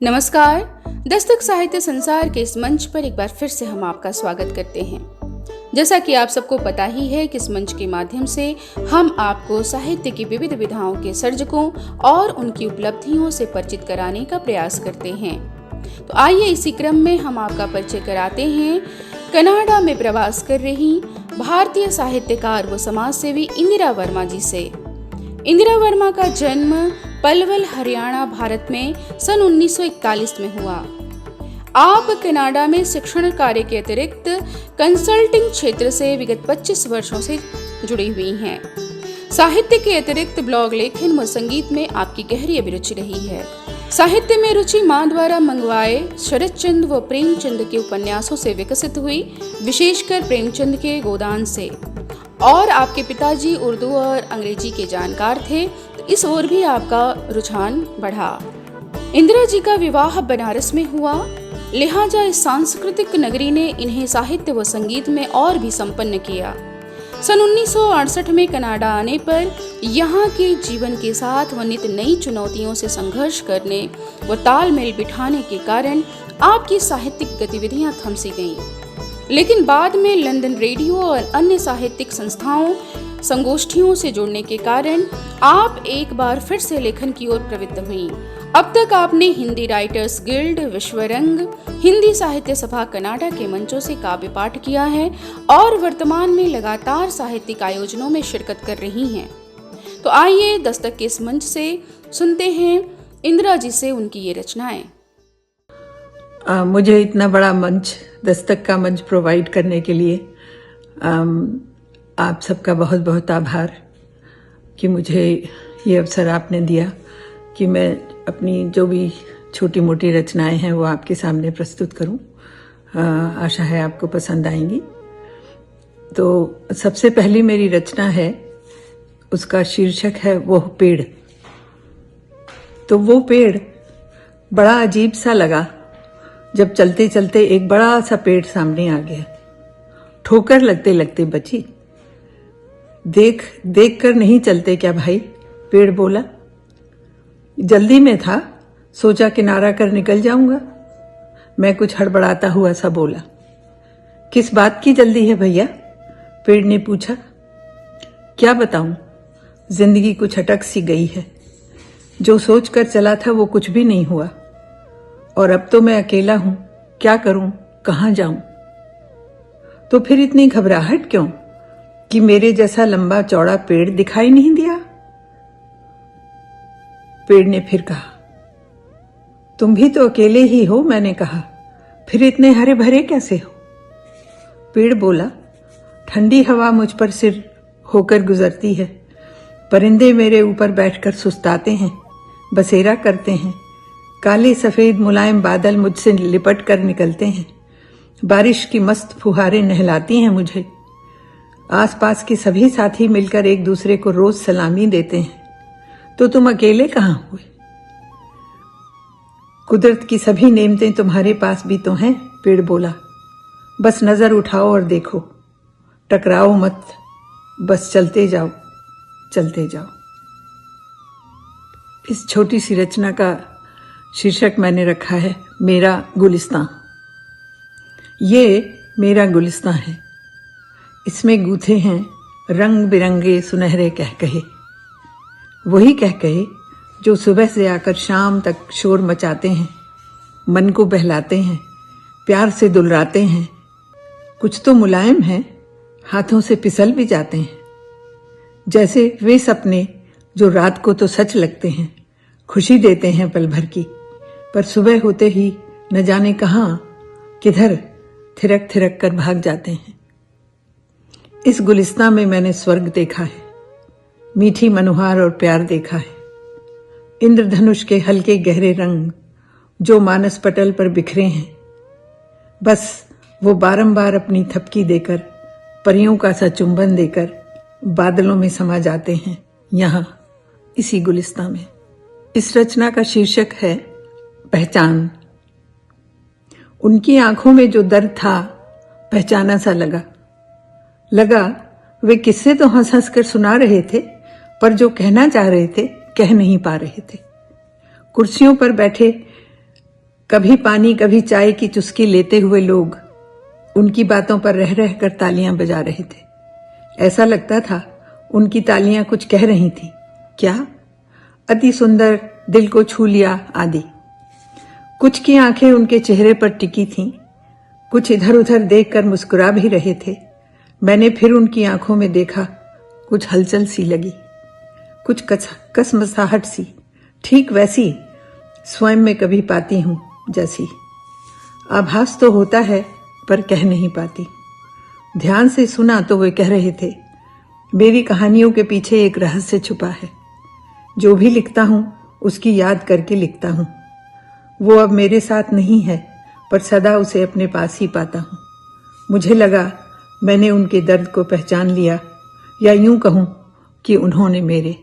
नमस्कार। दस्तक साहित्य संसार के इस मंच पर एक बार फिर से हम आपका स्वागत करते हैं। जैसा कि आप सबको पता ही है कि इस मंच के माध्यम से हम आपको साहित्य की विविध विधाओं के सर्जकों और उनकी उपलब्धियों से परिचित कराने का प्रयास करते हैं। तो आइए इसी क्रम में हम आपका परिचय कराते हैं कनाडा में प्रवास कर रही भारतीय साहित्यकार व समाजसेवी इंदिरा वर्मा जी से। इंदिरा वर्मा का जन्म पलवल, हरियाणा, भारत में सन 1941 में हुआ। आप कनाडा में शिक्षण कार्य के अतिरिक्त कंसल्टिंग क्षेत्र से विगत 25 वर्षों से जुड़ी हुई हैं। साहित्य के अतिरिक्त ब्लॉग लेखन व संगीत में आपकी गहरी अभिरुचि रही है। साहित्य में रुचि मां द्वारा मंगवाए शरतचंद्र व प्रेमचंद के उपन्यासों से विकसित हुई, विशेषकर प्रेमचंद के गोदान से। और आपके पिताजी उर्दू और अंग्रेजी के जानकार थे, तो इस ओर भी आपका रुझान बढ़ा। इंदिरा जी का विवाह बनारस में हुआ, लिहाजा इस सांस्कृतिक नगरी ने इन्हें साहित्य व संगीत में और भी संपन्न किया। सन 1968 में कनाडा आने पर यहाँ के जीवन के साथ व नित नई चुनौतियों से संघर्ष करने व तालमेल बिठाने के कारण आपकी साहित्यिक गतिविधियां थम सी गईं। लेकिन बाद में लंदन रेडियो और अन्य साहित्यिक संस्थाओं संगोष्ठियों से जुड़ने के कारण आप एक बार फिर से लेखन की ओर प्रवृत्त हुईं। अब तक आपने हिंदी राइटर्स गिल्ड, विश्वरंग, हिंदी साहित्य सभा कनाडा के मंचों से काव्य पाठ किया है और वर्तमान में लगातार साहित्यिक आयोजनों में शिरकत कर रही हैं। तो आइए दस्तक के इस मंच से सुनते हैं इंदिरा जी से उनकी ये रचनाएं। मुझे इतना बड़ा मंच, दस्तक का मंच प्रोवाइड करने के लिए आप सबका बहुत बहुत आभार कि मुझे ये अवसर आपने दिया कि मैं अपनी जो भी छोटी मोटी रचनाएं हैं वो आपके सामने प्रस्तुत करूं। आशा है आपको पसंद आएंगी। तो सबसे पहली मेरी रचना है, उसका शीर्षक है वो पेड़। तो वो पेड़ बड़ा अजीब सा लगा जब चलते चलते एक बड़ा सा पेड़ सामने आ गया। ठोकर लगते लगते बची। देख कर नहीं चलते क्या भाई? पेड़ बोला। जल्दी में था, सोचा किनारा कर निकल जाऊंगा। मैं कुछ हड़बड़ाता हुआ सा बोला। किस बात की जल्दी है भैया? पेड़ ने पूछा। क्या बताऊं, जिंदगी कुछ अटक सी गई है। जो सोच कर चला था वो कुछ भी नहीं हुआ, और अब तो मैं अकेला हूं। क्या करूं, कहां जाऊं? तो फिर इतनी घबराहट क्यों कि मेरे जैसा लंबा चौड़ा पेड़ दिखाई नहीं दिया? पेड़ ने फिर कहा। तुम भी तो अकेले ही हो, मैंने कहा। फिर इतने हरे भरे कैसे हो? पेड़ बोला। ठंडी हवा मुझ पर सिर होकर गुजरती है। परिंदे मेरे ऊपर बैठकर सुस्ताते हैं, बसेरा करते हैं। काले सफेद मुलायम बादल मुझसे लिपट कर निकलते हैं। बारिश की मस्त फुहारें नहलाती हैं मुझे। आसपास के सभी साथी मिलकर एक दूसरे को रोज सलामी देते हैं। तो तुम अकेले कहां हुए? कुदरत की सभी नेमतें तुम्हारे पास भी तो हैं, पेड़ बोला। बस नजर उठाओ और देखो, टकराओ मत, बस चलते जाओ, चलते जाओ। इस छोटी सी रचना का शीर्षक मैंने रखा है मेरा गुलिस्तां। ये मेरा गुलिस्तां है। इसमें गूथे हैं रंग बिरंगे सुनहरे कहकहे। वही कहकहे जो सुबह से आकर शाम तक शोर मचाते हैं, मन को बहलाते हैं, प्यार से दुलराते हैं। कुछ तो मुलायम हैं, हाथों से फिसल भी जाते हैं। जैसे वे सपने जो रात को तो सच लगते हैं, खुशी देते हैं पल भर की, पर सुबह होते ही न जाने कहां किधर थिरक थिरक कर भाग जाते हैं। इस गुलिस्तां में मैंने स्वर्ग देखा है, मीठी मनोहार और प्यार देखा है। इंद्रधनुष के हल्के गहरे रंग जो मानस पटल पर बिखरे हैं, बस वो बारंबार अपनी थपकी देकर, परियों का सा चुंबन देकर बादलों में समा जाते हैं, यहां इसी गुलिस्तां में। इस रचना का शीर्षक है पहचान। उनकी आंखों में जो दर्द था पहचाना सा लगा वे किस्से तो हंस हंस कर सुना रहे थे, पर जो कहना चाह रहे थे कह नहीं पा रहे थे। कुर्सियों पर बैठे कभी पानी कभी चाय की चुस्की लेते हुए लोग उनकी बातों पर रह रह कर तालियां बजा रहे थे। ऐसा लगता था उनकी तालियां कुछ कह रही थीं। क्या? अति सुंदर, दिल को छू लिया आदि। कुछ की आंखें उनके चेहरे पर टिकी थीं, कुछ इधर उधर देखकर मुस्कुरा भी रहे थे। मैंने फिर उनकी आंखों में देखा, कुछ हलचल सी लगी, कुछ कसमसाहट सी, ठीक वैसी स्वयं में कभी पाती हूं जैसी। आभास तो होता है पर कह नहीं पाती। ध्यान से सुना तो वे कह रहे थे, मेरी कहानियों के पीछे एक रहस्य छुपा है। जो भी लिखता हूं उसकी याद करके लिखता हूं। वो अब मेरे साथ नहीं है पर सदा उसे अपने पास ही पाता हूं। मुझे लगा मैंने उनके दर्द को पहचान लिया, या यूं कहूं कि उन्होंने मेरे।